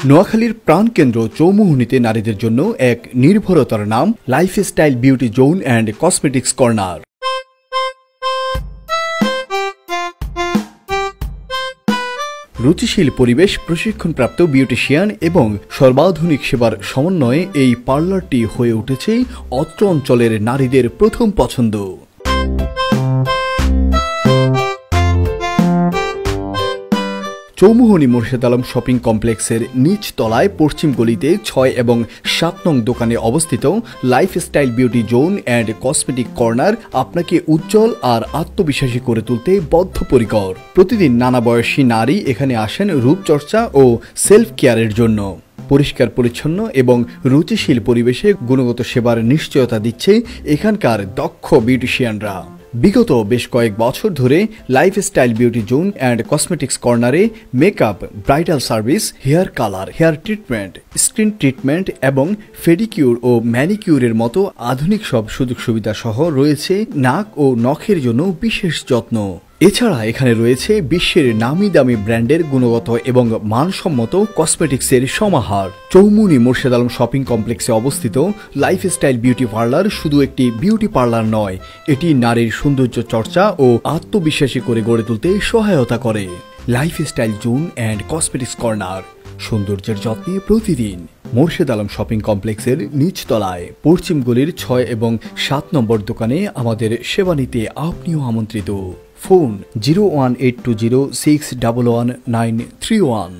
নোয়াখালীর প্রাণকেন্দ্র চৌমুহনীতে নারীদের জন্য এক নির্ভরতার নাম lifestyle beauty zone and cosmetics corner. রুচিশীল পরিবেশ, প্রশিক্ষণপ্রাপ্ত বিউটিশিয়ান এবং সর্বাধুনিক সেবার সমন্বয়ে এই পার্লারটি হয়ে উঠেছে অত্র অঞ্চলের নারীদের প্রথম পছন্দ। চৌমুহনী মোর্শেদ আলম শপিং কমপ্লেক্সের নিচ তলায় পশ্চিম গলিতে ৬ এবং ৭ নং দোকানে অবস্থিত lifestyle beauty zone and cosmetic corner আপনাকে উজ্জ্বল আর আত্মবিশ্বাসী করে তুলতে বদ্ধপরিকর। প্রতিদিন নানা বয়সী নারী এখানে আসেন রূপচর্চা ও সেলফ কেয়ারের জন্য। পরিষ্কার পরিচ্ছন্ন এবং রুচিশীল পরিবেশে গুণগত সেবার নিশ্চয়তা দিচ্ছে এখানকার দক্ষ বিউটিশিয়ানরা। বিগত বেশ কয়েক বছর ধরে lifestyle beauty zone and cosmetics কর্নারে makeup, bridal service, hair colour, hair treatment, skin treatment এবং ফেডিকিউর ও ম্যানিকিউরের মতো আধুনিক সব সুযোগ সুবিধা সহ রয়েছে নাক ও নখের জন্য বিশেষ যত্ন। এছাড়া এখানে রয়েছে বিশ্বের নামি দামি ব্র্যান্ডের গুণগত এবং মানসম্মত কসমেটিক্সের সমাহার। চৌমুহনী মোর্শেদ আলম শপিং কমপ্লেক্সে অবস্থিত লাইফস্টাইল বিউটি পার্লার শুধু একটি বিউটি পার্লার নয়, এটি নারীর সৌন্দর্য চর্চা ও আত্মবিশ্বাসী করে গড়ে তুলতে সহায়তা করে। Lifestyle zone and cosmetics corner, সৌন্দর্যের যত্নে প্রতিদিন। মোর্শেদ আলম শপিং কমপ্লেক্সের নিচতলায় পশ্চিম গলির ৬ এবং ৭ নম্বর দোকানে আমাদের সেবা নিতে আপনিও আমন্ত্রিত। ফোন 01820611931।